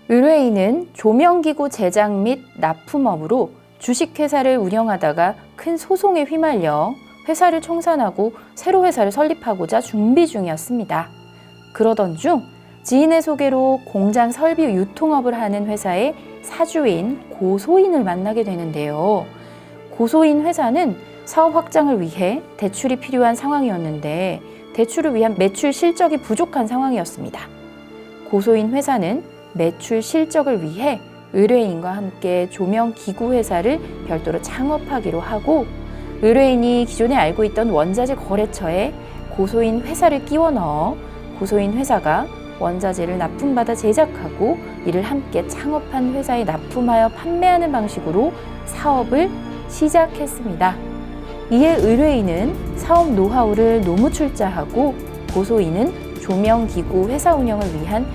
의뢰인은 조명기구 제작 및 납품업으로 주식회사를 운영하다가 큰 소송에 휘말려 회사를 청산하고 새로 회사를 설립하고자 준비 중이었습니다. 그러던 중 지인의 소개로 공장 설비 유통업을 하는 회사의 사주인 고소인을 만나게 되는데요. 고소인 회사는 사업 확장을 위해 대출이 필요한 상황이었는데 대출을 위한 매출 실적이 부족한 상황이었습니다. 고소인 회사는 매출 실적을 위해 의뢰인과 함께 조명기구 회사를 별도로 창업하기로 하고 의뢰인이 기존에 알고 있던 원자재 거래처에 고소인 회사를 끼워 넣어 고소인 회사가 원자재를 납품받아 제작하고 이를 함께 창업한 회사에 납품하여 판매하는 방식으로 사업을 시작했습니다. 이에 의뢰인은 사업 노하우를 노무출자하고 고소인은 조명기구 회사 운영을 위한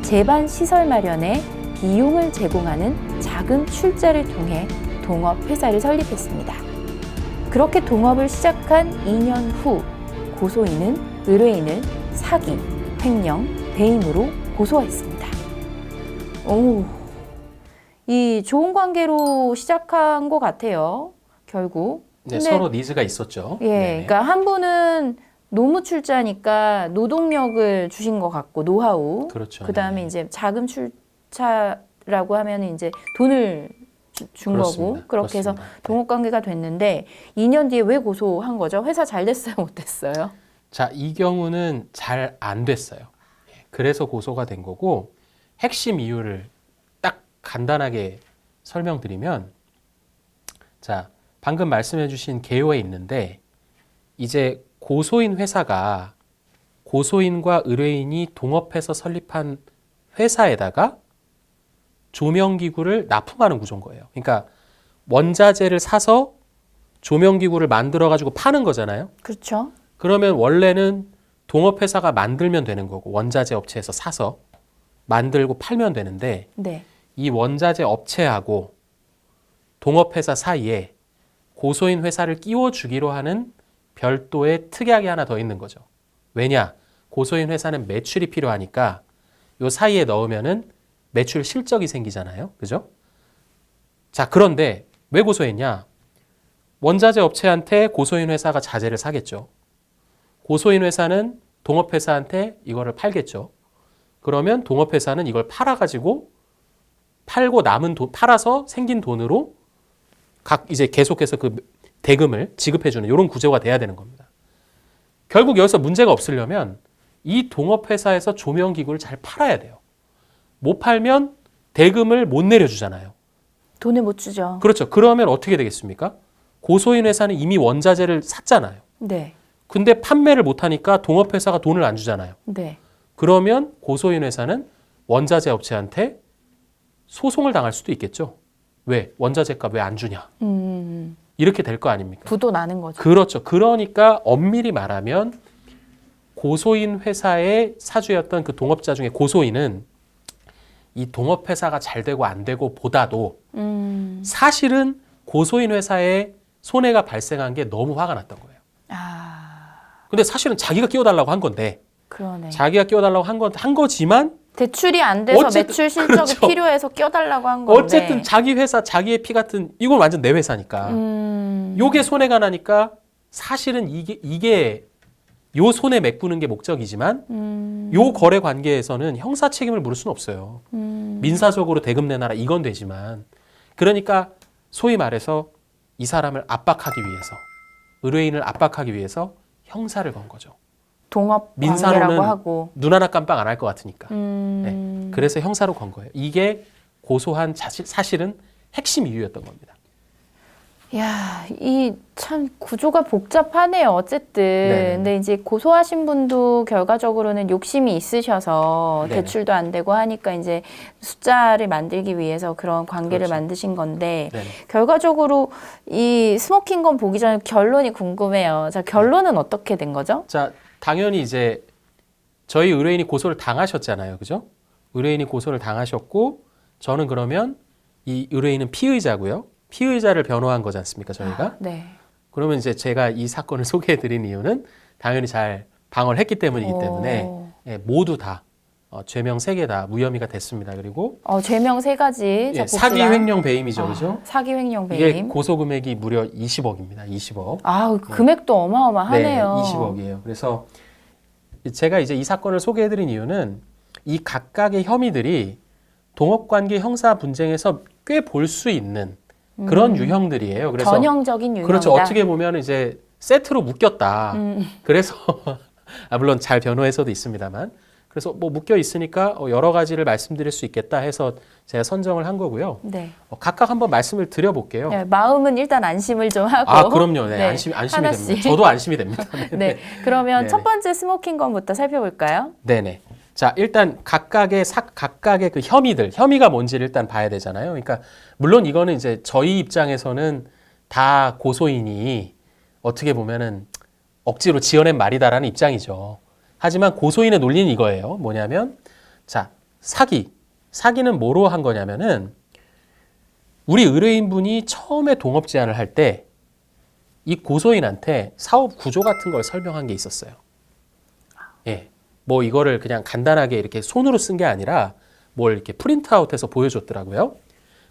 제반 시설 마련에 비용을 제공하는 자금 출자를 통해 동업회사를 설립했습니다. 그렇게 동업을 시작한 2년 후 고소인은 의뢰인을 사기, 횡령, 배임으로 고소했습니다. 이 좋은 관계로 시작한 것 같아요. 결국. 네, 서로 니즈가 있었죠. 예, 네네. 그러니까 한 분은 노무출자니까 노동력을 주신 것 같고 노하우. 그렇죠. 그다음에 네. 이제 자금 출자라고 하면 이제 돈을 준 그렇습니다. 거고 그렇게 해서 그렇습니다. 동업 관계가 됐는데 2년 뒤에 왜 고소한 거죠? 회사 잘 됐어요, 못 됐어요? 자, 이 경우는 잘 안 됐어요. 그래서 고소가 된 거고 핵심 이유를 딱 간단하게 설명드리면 자, 방금 말씀해 주신 개요에 있는데 이제 고소인 회사가 고소인과 의뢰인이 동업해서 설립한 회사에다가 조명기구를 납품하는 구조인 거예요. 그러니까 원자재를 사서 조명기구를 만들어가지고 파는 거잖아요. 그렇죠. 그러면 원래는 동업회사가 만들면 되는 거고 원자재 업체에서 사서 만들고 팔면 되는데 네. 이 원자재 업체하고 동업회사 사이에 고소인 회사를 끼워주기로 하는 별도의 특약이 하나 더 있는 거죠. 왜냐? 고소인 회사는 매출이 필요하니까 요 사이에 넣으면은 매출 실적이 생기잖아요. 그죠? 자, 그런데 왜 고소했냐? 원자재 업체한테 고소인 회사가 자재를 사겠죠. 고소인 회사는 동업회사한테 이거를 팔겠죠. 그러면 동업회사는 이걸 팔아가지고 팔고 남은 돈, 팔아서 생긴 돈으로 각 이제 계속해서 그 대금을 지급해주는 이런 구조가 돼야 되는 겁니다. 결국 여기서 문제가 없으려면 이 동업회사에서 조명기구를 잘 팔아야 돼요. 못 팔면 대금을 못 내려주잖아요. 돈을 못 주죠. 그렇죠. 그러면 어떻게 되겠습니까? 고소인 회사는 이미 원자재를 샀잖아요. 네. 근데 판매를 못하니까 동업회사가 돈을 안 주잖아요. 네. 그러면 고소인 회사는 원자재 업체한테 소송을 당할 수도 있겠죠. 왜? 원자재 값 왜 안 주냐. 이렇게 될 거 아닙니까? 부도 나는 거죠. 그렇죠. 그러니까 엄밀히 말하면 고소인 회사의 사주였던 그 동업자 중에 고소인은 이 동업회사가 잘 되고 안 되고 보다도 사실은 고소인 회사에 손해가 발생한 게 너무 화가 났던 거예요. 근데 사실은 자기가 끼워달라고 한 건데 그러네. 자기가 끼워달라고 한 거지만 대출이 안 돼서 어쨌든, 매출 실적이 그렇죠. 필요해서 껴달라고 한 건데. 어쨌든 자기 회사, 자기의 피 같은 이건 완전 내 회사니까 요게 손해가 나니까 사실은 이게 요 손해 메꾸는 게 목적이지만 요 거래 관계에서는 형사 책임을 물을 수는 없어요. 민사적으로 대금 내놔라 이건 되지만 그러니까 소위 말해서 이 사람을 압박하기 위해서 의뢰인을 압박하기 위해서 형사를 건 거죠. 동업 민사로는 관계라고 하고. 눈 하나 깜빡 안 할 것 같으니까. 네. 그래서 형사로 건 거예요. 이게 고소한 사실은 핵심 이유였던 겁니다. 야, 이 참 구조가 복잡하네요. 어쨌든. 네네. 근데 이제 고소하신 분도 결과적으로는 욕심이 있으셔서 네네. 대출도 안 되고 하니까 이제 숫자를 만들기 위해서 그런 관계를 그렇죠. 만드신 건데 네네. 결과적으로 이 스모킹건 보기 전에 결론이 궁금해요. 자, 결론은 어떻게 된 거죠? 자, 당연히 이제 저희 의뢰인이 고소를 당하셨잖아요. 그죠? 의뢰인이 고소를 당하셨고 저는 그러면 이 의뢰인은 피의자고요. 피의자를 변호한 거지 않습니까, 저희가? 네. 그러면 이제 제가 이 사건을 소개해 드린 이유는 당연히 잘 방어를 했기 때문이기 때문에 예, 모두 다 죄명 3개 다 무혐의가 됐습니다. 그리고 죄명 3가지. 예, 사기, 횡령, 배임이죠, 아, 그죠? 사기, 횡령, 이게 배임. 고소 금액이 무려 20억입니다. 20억. 아, 금액도 어마어마하네요. 네, 20억이에요. 그래서 제가 이제 이 사건을 소개해드린 이유는 이 각각의 혐의들이 동업관계 형사 분쟁에서 꽤 볼 수 있는 그런 유형들이에요. 그래서 전형적인 유형이다. 그렇죠. 어떻게 보면 이제 세트로 묶였다. 그래서 물론 잘 변호해서도 있습니다만 그래서 뭐 묶여 있으니까 여러 가지를 말씀드릴 수 있겠다 해서 제가 선정을 한 거고요. 네. 각각 한번 말씀을 드려볼게요. 네, 마음은 일단 안심을 좀 하고. 아, 그럼요. 네, 네, 안심이 하나씩. 됩니다. 저도 안심이 됩니다. 네, 그러면 네네. 첫 번째 스모킹건부터 살펴볼까요? 네네. 자, 일단 각각의 그 혐의가 뭔지를 일단 봐야 되잖아요. 그러니까 물론 이거는 이제 저희 입장에서는 다 고소인이 어떻게 보면은 억지로 지어낸 말이다라는 입장이죠. 하지만 고소인의 논리는 이거예요. 뭐냐면 자, 사기는 뭐로 한 거냐면은 우리 의뢰인분이 처음에 동업 제안을 할 때 이 고소인한테 사업 구조 같은 걸 설명한 게 있었어요. 예. 뭐 이거를 그냥 간단하게 이렇게 손으로 쓴 게 아니라 뭘 이렇게 프린트아웃해서 보여줬더라고요.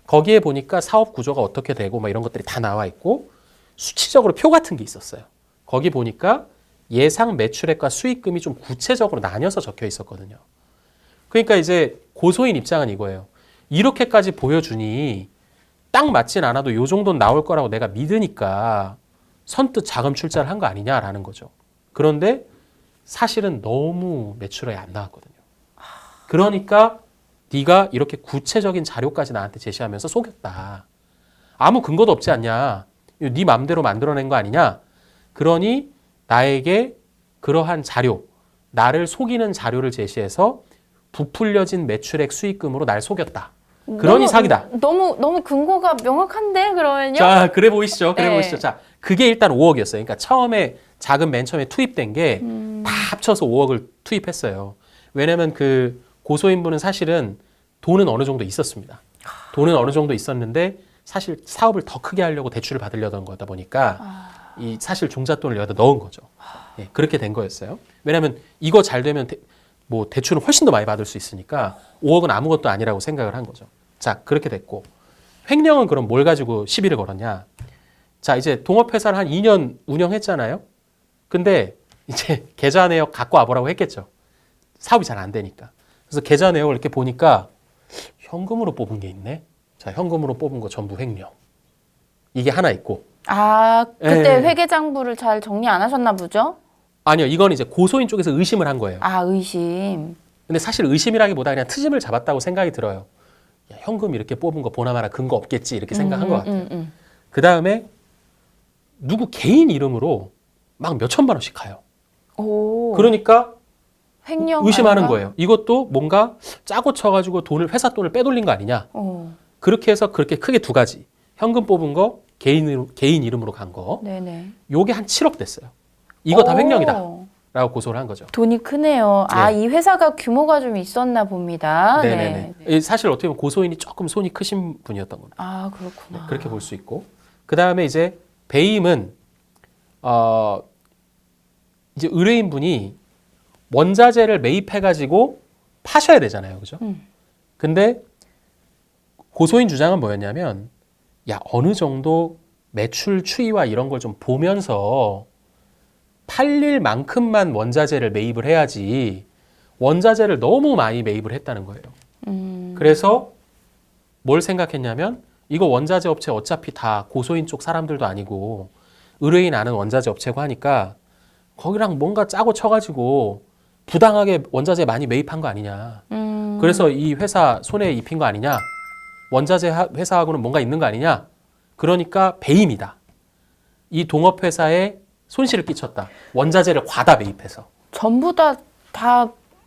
거기에 보니까 사업 구조가 어떻게 되고 막 이런 것들이 다 나와 있고 수치적으로 표 같은 게 있었어요. 거기 보니까 예상 매출액과 수익금이 좀 구체적으로 나뉘어서 적혀 있었거든요. 그러니까 이제 고소인 입장은 이거예요. 이렇게까지 보여주니 딱 맞진 않아도 요 정도는 나올 거라고 내가 믿으니까 선뜻 자금 출자를 한 거 아니냐라는 거죠. 그런데 사실은 너무 매출액이 안 나왔거든요. 그러니까 네가 이렇게 구체적인 자료까지 나한테 제시하면서 속였다. 아무 근거도 없지 않냐. 네 맘대로 만들어낸 거 아니냐. 그러니 나에게 그러한 자료, 나를 속이는 자료를 제시해서 부풀려진 매출액 수익금으로 날 속였다. 그러니 사기다. 너무 근거가 명확한데 그러면요? 자, 그래 보이시죠? 그래 네. 보이시죠? 자, 그게 일단 5억이었어요. 그러니까 처음에 자금 맨 처음에 투입된 게 다 합쳐서 5억을 투입했어요. 왜냐면 그 고소인분은 사실은 돈은 어느 정도 있었습니다. 돈은 어느 정도 있었는데 사실 사업을 더 크게 하려고 대출을 받으려던 거다 보니까 이 사실 종잣돈을 여기다 넣은 거죠. 예, 그렇게 된 거였어요. 왜냐하면 이거 잘 되면 뭐 대출은 훨씬 더 많이 받을 수 있으니까 5억은 아무것도 아니라고 생각을 한 거죠. 자, 그렇게 됐고 횡령은 그럼 뭘 가지고 시비를 걸었냐? 자, 이제 동업회사를 한 2년 운영했잖아요. 근데 이제 계좌 내역 갖고 와보라고 했겠죠. 사업이 잘 안 되니까. 그래서 계좌 내역을 이렇게 보니까 현금으로 뽑은 게 있네. 자, 현금으로 뽑은 거 전부 횡령. 이게 하나 있고. 아, 그때 예. 회계장부를 잘 정리 안 하셨나 보죠? 아니요, 이건 이제 고소인 쪽에서 의심을 한 거예요. 아, 의심. 근데 사실 의심이라기보다 그냥 트집을 잡았다고 생각이 들어요. 야, 현금 이렇게 뽑은 거 보나마나 근거 없겠지 이렇게 생각한 것 같아요. 그 다음에 누구 개인 이름으로 막 몇 천만 원씩 가요. 오. 그러니까 횡령 의심하는 아닌가? 거예요. 이것도 뭔가 짜고 쳐가지고 회사 돈을 빼돌린 거 아니냐. 그렇게 해서 그렇게 크게 두 가지. 현금 뽑은 거, 개인 이름으로 간 거. 네네. 요게 한 7억 됐어요. 이거 다 오. 횡령이다. 라고 고소를 한 거죠. 돈이 크네요. 아, 네. 이 회사가 규모가 좀 있었나 봅니다. 네네네. 네. 사실 어떻게 보면 고소인이 조금 손이 크신 분이었던 겁니다. 아, 그렇구나. 네, 그렇게 볼 수 있고. 그 다음에 이제 배임은, 이제 의뢰인분이 원자재를 매입해가지고 파셔야 되잖아요. 그죠? 근데 고소인 주장은 뭐였냐면, 야, 어느 정도 매출 추이와 이런 걸 좀 보면서 팔릴 만큼만 원자재를 매입을 해야지 원자재를 너무 많이 매입을 했다는 거예요. 그래서 뭘 생각했냐면 이거 원자재 업체 어차피 다 고소인 쪽 사람들도 아니고 의뢰인 아는 원자재 업체고 하니까 거기랑 뭔가 짜고 쳐가지고 부당하게 원자재 많이 매입한 거 아니냐. 그래서 이 회사 손에 입힌 거 아니냐. 원자재 회사하고는 뭔가 있는 거 아니냐. 그러니까 배임이다. 이 동업회사에 손실을 끼쳤다. 원자재를 과다 매입해서. 전부 다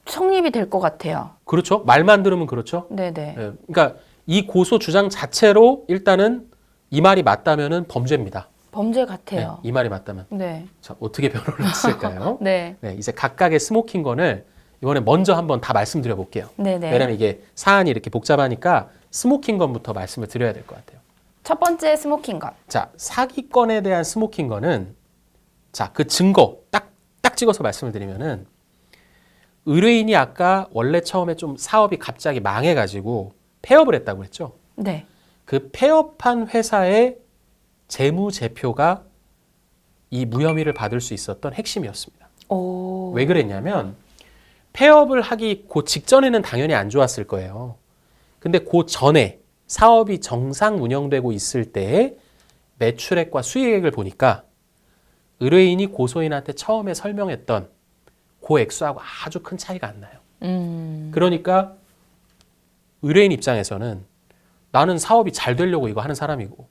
성립이 될 것 같아요. 그렇죠. 말만 들으면 그렇죠. 네네. 예, 그러니까 이 고소 주장 자체로 일단은 이 말이 맞다면은 범죄입니다. 범죄 네, 같아요. 이 말이 맞다면. 네. 자, 어떻게 변호를 했을까요? 네. 네, 이제 각각의 스모킹건을 이번에 먼저 한번 다 말씀드려 볼게요. 네네. 왜냐면 이게 사안이 이렇게 복잡하니까 스모킹건부터 말씀을 드려야 될 것 같아요. 첫 번째 스모킹건. 자, 사기건에 대한 스모킹건은 자, 그 증거 딱 찍어서 말씀을 드리면은 의뢰인이 아까 원래 처음에 좀 사업이 갑자기 망해가지고 폐업을 했다고 했죠. 네. 그 폐업한 회사의 재무제표가 이 무혐의를 받을 수 있었던 핵심이었습니다. 오. 왜 그랬냐면 폐업을 하기 그 직전에는 당연히 안 좋았을 거예요. 근데 그 전에 사업이 정상 운영되고 있을 때의 매출액과 수익액을 보니까 의뢰인이 고소인한테 처음에 설명했던 그 액수하고 아주 큰 차이가 안 나요. 그러니까 의뢰인 입장에서는 나는 사업이 잘 되려고 이거 하는 사람이고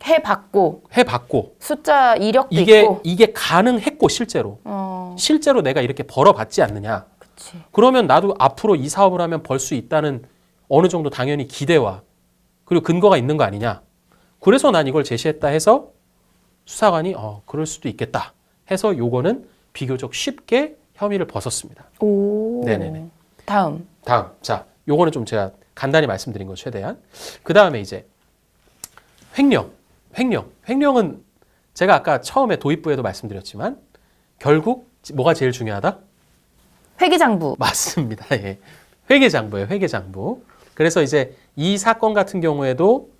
해봤고 숫자 이력도 있고 이게 가능했고 실제로 내가 이렇게 벌어봤지 않느냐. 그치. 그러면 나도 앞으로 이 사업을 하면 벌 수 있다는 어느 정도 당연히 기대와 그리고 근거가 있는 거 아니냐. 그래서 난 이걸 제시했다 해서 수사관이 그럴 수도 있겠다 해서 요거는 비교적 쉽게 혐의를 벗었습니다. 오. 네네네. 다음. 자, 요거는 좀 제가 간단히 말씀드린 거 최대한. 그 다음에 이제 횡령은 제가 아까 처음에 도입부에도 말씀드렸지만 결국 뭐가 제일 중요하다? 회계장부. 맞습니다. 예. 회계장부예요. 회계장부. 그래서 이제 이 사건 같은 경우에도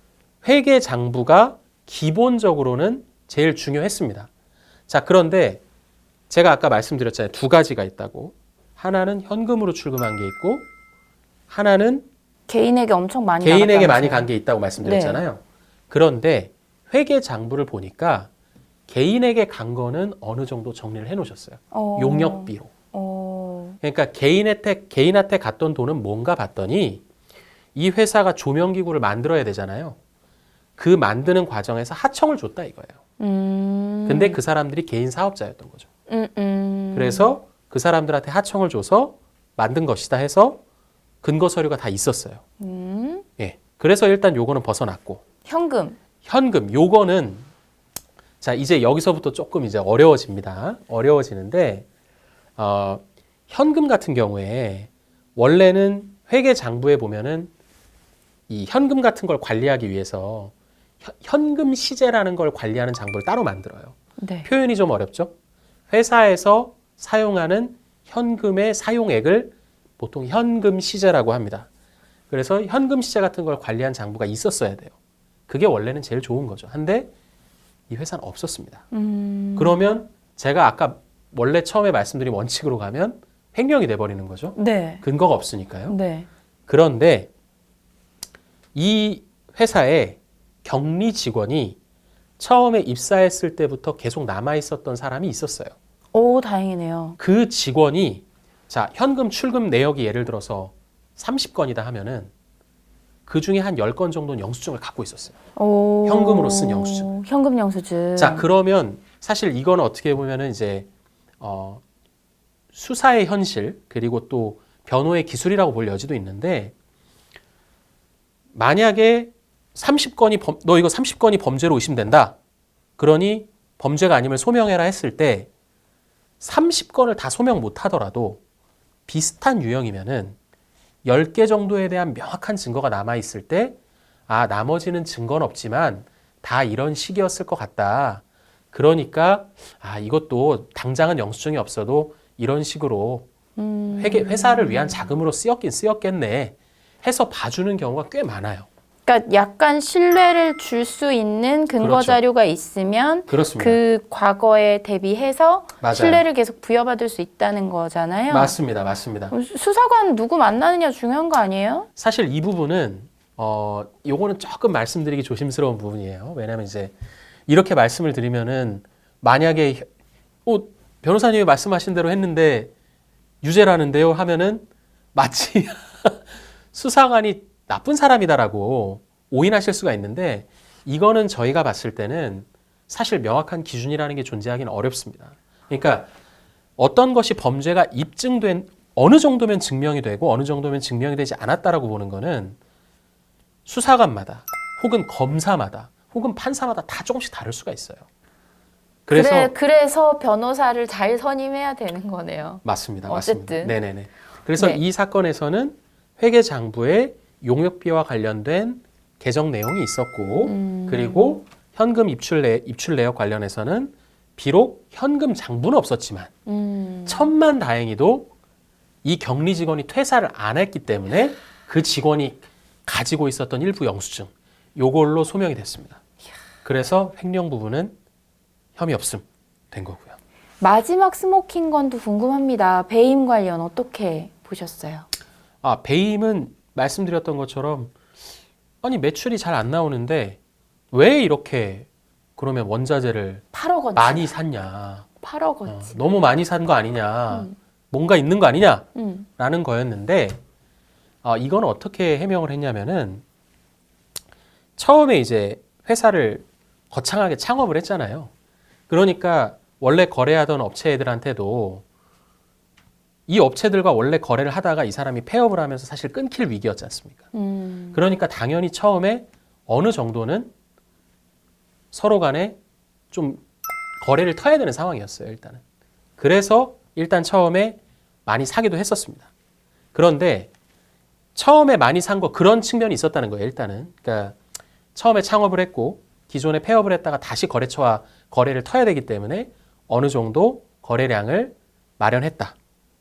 회계장부가 기본적으로는 제일 중요했습니다. 자, 그런데 제가 아까 말씀드렸잖아요. 두 가지가 있다고. 하나는 현금으로 출금한 게 있고 하나는 개인에게 엄청 많이 개인에게 나갔다면서요. 많이 간 게 있다고 말씀드렸잖아요. 그런데 회계장부를 보니까 개인에게 간 거는 어느 정도 정리를 해놓으셨어요. 용역비로. 그러니까 개인한테 갔던 돈은 뭔가 봤더니 이 회사가 조명기구를 만들어야 되잖아요. 그 만드는 과정에서 하청을 줬다 이거예요. 근데 그 사람들이 개인 사업자였던 거죠. 그래서 그 사람들한테 하청을 줘서 만든 것이다 해서 근거 서류가 다 있었어요. 예. 그래서 일단 요거는 벗어났고. 현금 요거는 자 이제 여기서부터 조금 이제 어려워지는데 현금 같은 경우에 원래는 회계장부에 보면은 이 현금 같은 걸 관리하기 위해서 현금 시제라는 걸 관리하는 장부를 따로 만들어요. 네. 표현이 좀 어렵죠? 회사에서 사용하는 현금의 사용액을 보통 현금 시제라고 합니다. 그래서 현금 시제 같은 걸 관리한 장부가 있었어야 돼요. 그게 원래는 제일 좋은 거죠. 한데 이 회사는 없었습니다. 그러면 제가 아까 원래 처음에 말씀드린 원칙으로 가면 횡령이 돼버리는 거죠. 네. 근거가 없으니까요. 네. 그런데 이 회사의 격리 직원이 처음에 입사했을 때부터 계속 남아있었던 사람이 있었어요. 오, 다행이네요. 그 직원이 자 현금 출금 내역이 예를 들어서 30건이다 하면은 그 중에 한 10건 정도는 영수증을 갖고 있었어요. 오. 현금으로 쓴 영수증. 현금 영수증. 자 그러면 사실 이거는 어떻게 보면은 이제 수사의 현실 그리고 또 변호의 기술이라고 볼 여지도 있는데 만약에 30건이 너 이거 30건이 범죄로 의심된다. 그러니 범죄가 아니면 소명해라 했을 때 30건을 다 소명 못 하더라도 비슷한 유형이면은 10개 정도에 대한 명확한 증거가 남아 있을 때 나머지는 증거는 없지만 다 이런 식이었을 것 같다. 그러니까 이것도 당장은 영수증이 없어도 이런 식으로 회사를 위한 자금으로 쓰였겠네 해서 봐주는 경우가 꽤 많아요. 그러니까 약간 신뢰를 줄 수 있는 근거 그렇죠. 자료가 있으면 그렇습니다. 그 과거에 대비해서 맞아요. 신뢰를 계속 부여받을 수 있다는 거잖아요. 맞습니다. 수사관 누구 만나느냐 중요한 거 아니에요? 사실 이 부분은 요거는 조금 말씀드리기 조심스러운 부분이에요. 왜냐하면 이제 이렇게 말씀을 드리면은 만약에 변호사님이 말씀하신 대로 했는데 유죄라는데요 하면은 마치 수사관이 나쁜 사람이다라고 오인하실 수가 있는데 이거는 저희가 봤을 때는 사실 명확한 기준이라는 게 존재하기는 어렵습니다. 그러니까 어떤 것이 범죄가 입증된 어느 정도면 증명이 되고 어느 정도면 증명이 되지 않았다라고 보는 거는 수사관마다 혹은 검사마다 혹은 판사마다 다 조금씩 다를 수가 있어요. 그래서 변호사를 잘 선임해야 되는 거네요. 맞습니다. 어쨌든. 네네네. 그래서 네. 이 사건에서는 회계장부에 용역비와 관련된 개정 내용이 있었고 그리고 현금 입출 내역 관련해서는 비록 현금 장부는 없었지만 천만 다행히도 이 격리 직원이 퇴사를 안 했기 때문에 그 직원이 가지고 있었던 일부 영수증 요걸로 소명이 됐습니다. 그래서 횡령 부분은 혐의 없음 된 거고요. 마지막 스모킹 건도 궁금합니다. 배임 관련 어떻게 보셨어요? 배임은 말씀드렸던 것처럼 아니 매출이 잘 안 나오는데 왜 이렇게 그러면 원자재를 8억 원. 많이 샀냐. 8억 원치. 너무 많이 산 거 아니냐. 뭔가 있는 거 아니냐. 라는 거였는데 이건 어떻게 해명을 했냐면은 처음에 이제 회사를 거창하게 창업을 했잖아요. 그러니까 원래 거래하던 업체들한테도 이 업체들과 원래 거래를 하다가 이 사람이 폐업을 하면서 사실 끊길 위기였지 않습니까? 그러니까 당연히 처음에 어느 정도는 서로 간에 좀 거래를 터야 되는 상황이었어요, 일단은. 그래서 일단 처음에 많이 사기도 했었습니다. 그런데 처음에 많이 산 거 그런 측면이 있었다는 거예요, 일단은. 그러니까 처음에 창업을 했고 기존에 폐업을 했다가 다시 거래처와 거래를 터야 되기 때문에 어느 정도 거래량을 마련했다.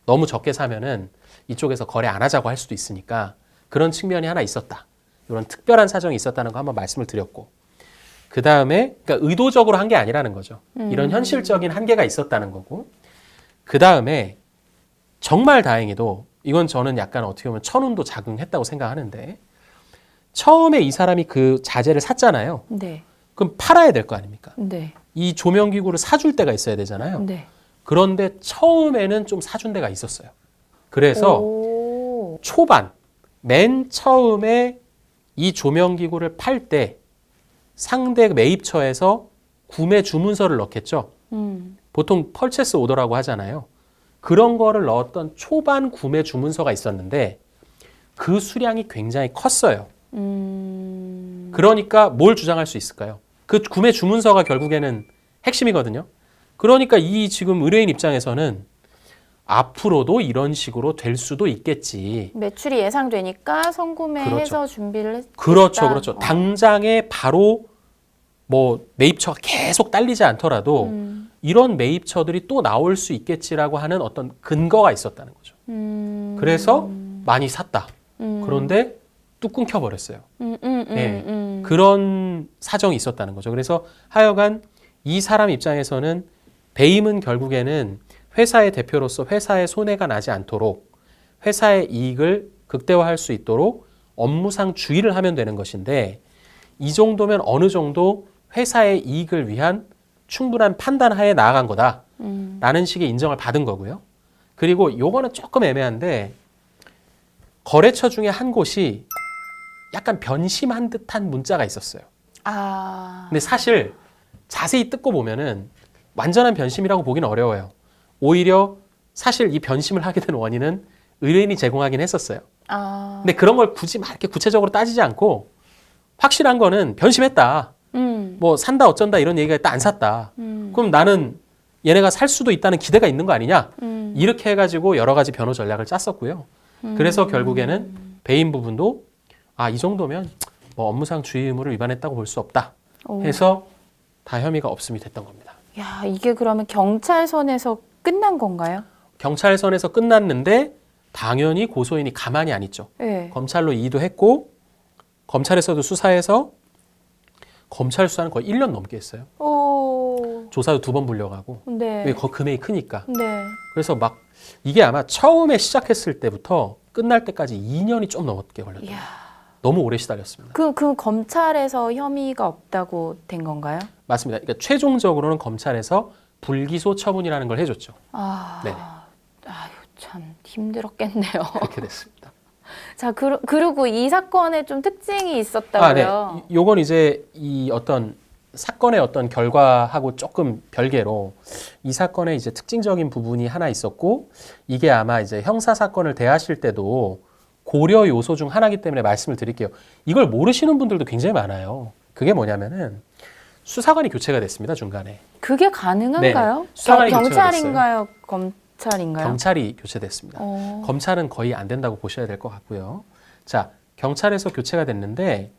너무 적게 사면은 이쪽에서 거래 안 하자고 할 수도 있으니까 그런 측면이 하나 있었다. 이런 특별한 사정이 있었다는 거 한번 말씀을 드렸고 그 다음에 그러니까 의도적으로 한 게 아니라는 거죠. 이런 현실적인 한계가 있었다는 거고 그 다음에 정말 다행히도 이건 저는 약간 어떻게 보면 천운도 작용했다고 생각하는데 처음에 이 사람이 그 자재를 샀잖아요. 네. 그럼 팔아야 될 거 아닙니까? 네. 이 조명기구를 사줄 데가 있어야 되잖아요. 네. 그런데 처음에는 좀 사준 데가 있었어요. 그래서 초반, 맨 처음에 이 조명기구를 팔 때 상대 매입처에서 구매 주문서를 넣겠죠. 보통 펄체스 오더라고 하잖아요. 그런 거를 넣었던 초반 구매 주문서가 있었는데 그 수량이 굉장히 컸어요. 그러니까 뭘 주장할 수 있을까요? 그 구매 주문서가 결국에는 핵심이거든요. 그러니까 이 지금 의뢰인 입장에서는 앞으로도 이런 식으로 될 수도 있겠지. 매출이 예상되니까 선구매해서 그렇죠. 준비를 했다. 그렇죠. 당장에 바로 뭐 매입처가 계속 딸리지 않더라도 이런 매입처들이 또 나올 수 있겠지라고 하는 어떤 근거가 있었다는 거죠. 그래서 많이 샀다. 그런데 뚝 끊겨버렸어요. 네. 그런 사정이 있었다는 거죠. 그래서 하여간 이 사람 입장에서는 배임은 결국에는 회사의 대표로서 회사의 손해가 나지 않도록 회사의 이익을 극대화할 수 있도록 업무상 주의를 하면 되는 것인데 이 정도면 어느 정도 회사의 이익을 위한 충분한 판단하에 나아간 거다라는 식의 인정을 받은 거고요. 그리고 요거는 조금 애매한데 거래처 중에 한 곳이 약간 변심한 듯한 문자가 있었어요. 근데 사실 자세히 뜯고 보면은 완전한 변심이라고 보기는 어려워요. 오히려 사실 이 변심을 하게 된 원인은 의뢰인이 제공하긴 했었어요. 근데 그런 걸 굳이 막 이렇게 구체적으로 따지지 않고 확실한 거는 변심했다. 뭐 산다 어쩐다 이런 얘기가 있다 안 샀다. 그럼 나는 얘네가 살 수도 있다는 기대가 있는 거 아니냐. 이렇게 해가지고 여러 가지 변호 전략을 짰었고요. 그래서 결국에는 배임 부분도 이 정도면 뭐 업무상 주의 의무를 위반했다고 볼 수 없다 해서 다 혐의가 없음이 됐던 겁니다. 야, 이게 그러면 경찰선에서 끝난 건가요? 경찰선에서 끝났는데 당연히 고소인이 가만히 안 있죠. 네. 검찰로 이의도 했고 검찰에서도 수사해서 검찰 수사는 거의 1년 넘게 했어요. 조사도 2번 불려가고 네. 왜 금액이 크니까. 네. 그래서 막 이게 아마 처음에 시작했을 때부터 끝날 때까지 2년이 좀 넘게 걸렸어요. 너무 오래 시달렸습니다. 그 검찰에서 혐의가 없다고 된 건가요? 맞습니다. 그러니까 최종적으로는 검찰에서 불기소 처분이라는 걸 해줬죠. 네. 아유, 참 힘들었겠네요. 그렇게 됐습니다. 자, 그리고 이 사건에 좀 특징이 있었다고요? 네. 요건 이제 이 어떤 사건의 어떤 결과하고 조금 별개로 이 사건의 이제 특징적인 부분이 하나 있었고 이게 아마 이제 형사 사건을 대하실 때도 고려 요소 중 하나이기 때문에 말씀을 드릴게요. 이걸 모르시는 분들도 굉장히 많아요. 그게 뭐냐면은 수사관이 교체가 됐습니다, 중간에. 그게 가능한가요? 네. 수사관이 교체가 경찰인가요? 검찰인가요? 경찰이 교체됐습니다. 검찰은 거의 안 된다고 보셔야 될 것 같고요. 자, 경찰에서 교체가 됐는데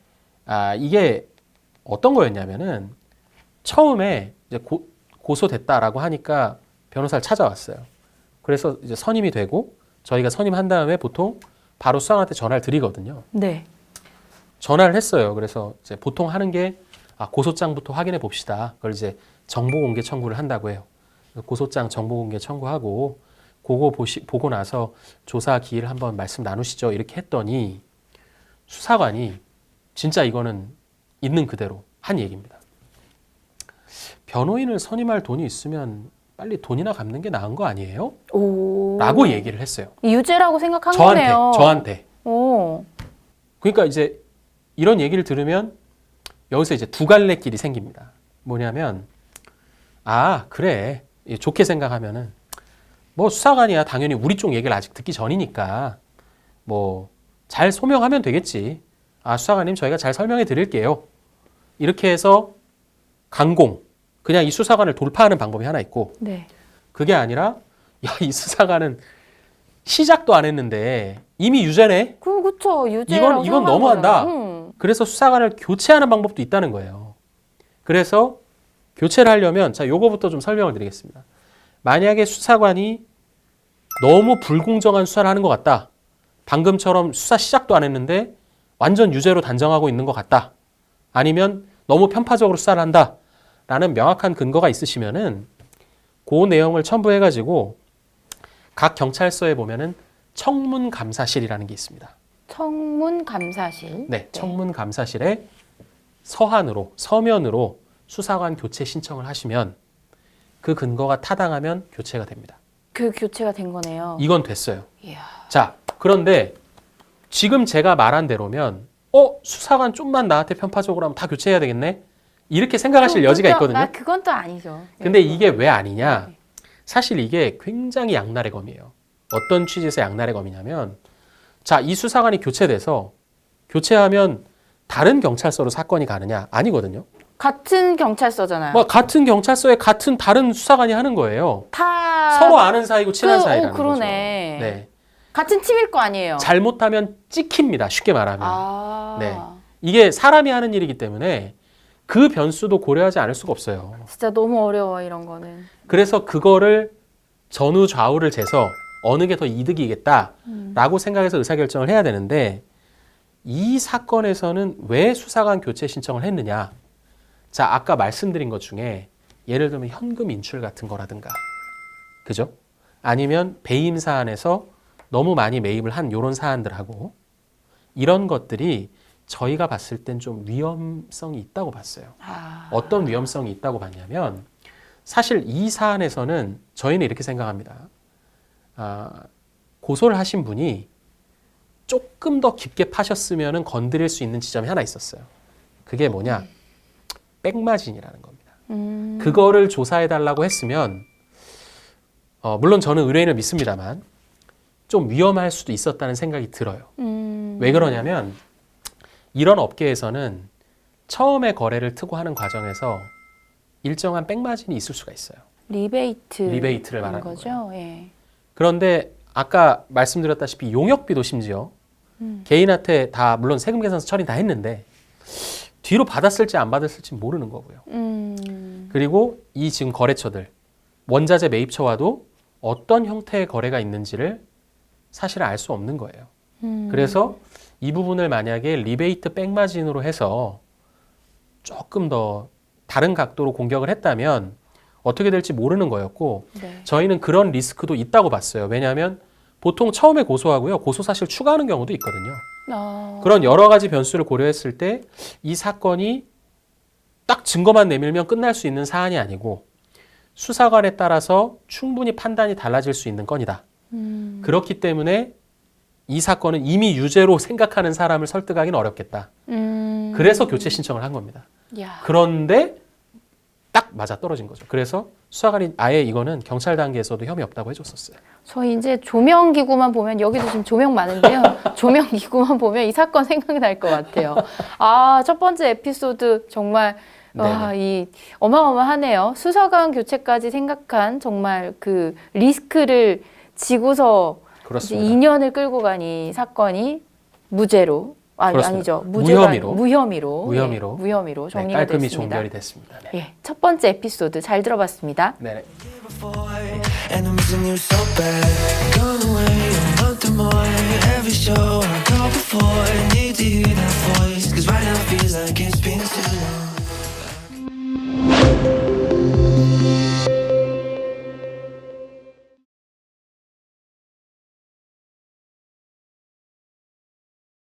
이게 어떤 거였냐면은 처음에 이제 고소됐다라고 하니까 변호사를 찾아왔어요. 그래서 이제 선임이 되고 저희가 선임한 다음에 보통 바로 수사관한테 전화를 드리거든요. 네. 전화를 했어요. 그래서 이제 보통 하는 게 고소장부터 확인해 봅시다. 그걸 이제 정보공개 청구를 한다고 해요. 고소장 정보공개 청구하고 그거 보고 나서 조사 기일 한번 말씀 나누시죠. 이렇게 했더니 수사관이 진짜 이거는 있는 그대로 한 얘기입니다. 변호인을 선임할 돈이 있으면 빨리 돈이나 갚는 게 나은 거 아니에요? 오. 라고 얘기를 했어요. 유죄라고 생각한 거네요. 저한테. 오. 그러니까 이제 이런 얘기를 들으면 여기서 이제 두 갈래 길이 생깁니다. 뭐냐면 그래. 좋게 생각하면은 뭐 수사관이야 당연히 우리 쪽 얘기를 아직 듣기 전이니까 뭐 잘 소명하면 되겠지. 수사관님 저희가 잘 설명해 드릴게요. 이렇게 해서 강공 그냥 이 수사관을 돌파하는 방법이 하나 있고 네. 그게 아니라 이 수사관은 시작도 안 했는데 이미 유죄네. 그쵸. 유죄라고 이건 너무한다. 거잖아요. 그래서 수사관을 교체하는 방법도 있다는 거예요. 그래서 교체를 하려면 자 요거부터 좀 설명을 드리겠습니다. 만약에 수사관이 너무 불공정한 수사를 하는 것 같다. 방금처럼 수사 시작도 안 했는데 완전 유죄로 단정하고 있는 것 같다. 아니면 너무 편파적으로 수사를 한다. 라는 명확한 근거가 있으시면은 그 내용을 첨부해가지고 각 경찰서에 보면은 청문감사실이라는 게 있습니다. 청문감사실. 네, 청문감사실에 서면으로 수사관 교체 신청을 하시면 그 근거가 타당하면 교체가 됩니다. 그 교체가 된 거네요. 이건 됐어요. 이야. 자, 그런데 지금 제가 말한 대로면 수사관 좀만 나한테 편파적으로 하면 다 교체해야 되겠네? 이렇게 생각하실 여지가 있거든요. 그건 또 아니죠. 근데 이게 왜 아니냐? 사실 이게 굉장히 양날의 검이에요. 어떤 취지에서 양날의 검이냐면 자, 이 수사관이 교체돼서 교체하면 다른 경찰서로 사건이 가느냐? 아니거든요. 같은 경찰서잖아요. 뭐 같은 경찰서에 같은 다른 수사관이 하는 거예요. 다 서로 아는 사이고 친한 사이라는 거죠. 그러네. 네. 같은 팀일 거 아니에요. 잘못하면 찍힙니다. 쉽게 말하면. 네. 아. 이게 사람이 하는 일이기 때문에 그 변수도 고려하지 않을 수가 없어요. 진짜 너무 어려워 이런 거는. 그래서 그거를 전후 좌우를 재서 어느 게 더 이득이겠다라고 생각해서 의사결정을 해야 되는데 이 사건에서는 왜 수사관 교체 신청을 했느냐. 자, 아까 말씀드린 것 중에 예를 들면 현금 인출 같은 거라든가 그죠? 아니면 배임 사안에서 너무 많이 매입을 한 이런 사안들하고 이런 것들이 저희가 봤을 땐 좀 위험성이 있다고 봤어요. 어떤 위험성이 있다고 봤냐면 사실 이 사안에서는 저희는 이렇게 생각합니다. 고소를 하신 분이 조금 더 깊게 파셨으면 건드릴 수 있는 지점이 하나 있었어요. 그게 뭐냐? 백마진이라는 겁니다. 그거를 조사해달라고 했으면 물론 저는 의뢰인을 믿습니다만 좀 위험할 수도 있었다는 생각이 들어요. 왜 그러냐면 이런 업계에서는 처음에 거래를 트고 하는 과정에서 일정한 백마진이 있을 수가 있어요. 리베이트를 말하는 거죠. 예. 그런데 아까 말씀드렸다시피 용역비도 심지어 개인한테 다 물론 세금 계산서 처리 다 했는데 뒤로 받았을지 안 받았을지 모르는 거고요. 그리고 이 지금 거래처들 원자재 매입처와도 어떤 형태의 거래가 있는지를 사실 알 수 없는 거예요. 그래서 이 부분을 만약에 리베이트 백마진으로 해서 조금 더 다른 각도로 공격을 했다면 어떻게 될지 모르는 거였고 네. 저희는 그런 리스크도 있다고 봤어요. 왜냐하면 보통 처음에 고소하고요. 고소 사실 추가하는 경우도 있거든요. 그런 여러 가지 변수를 고려했을 때 이 사건이 딱 증거만 내밀면 끝날 수 있는 사안이 아니고 수사관에 따라서 충분히 판단이 달라질 수 있는 건이다. 그렇기 때문에 이 사건은 이미 유죄로 생각하는 사람을 설득하기는 어렵겠다. 그래서 교체 신청을 한 겁니다. 야. 그런데 딱 맞아 떨어진 거죠. 그래서 수사관이 아예 이거는 경찰 단계에서도 혐의 없다고 해줬었어요. 저희 이제 조명기구만 보면 여기도 지금 조명 많은데요. 조명기구만 보면 이 사건 생각날 것 같아요. 첫 번째 에피소드 정말 이 어마어마하네요. 수사관 교체까지 생각한 정말 그 리스크를 지고서 이제 2년을 끌고 간 이 사건이 무죄로 아니죠. 무혐의로 정리가 깔끔히 됐습니다. 종결이 됐습니다. 네. 예, 첫 번째 에피소드 잘 들어봤습니다. 네. And I'm missing you so bad. Gone away. more. Every show I go before, I need to hear that voice. Cause right now feels like it's been so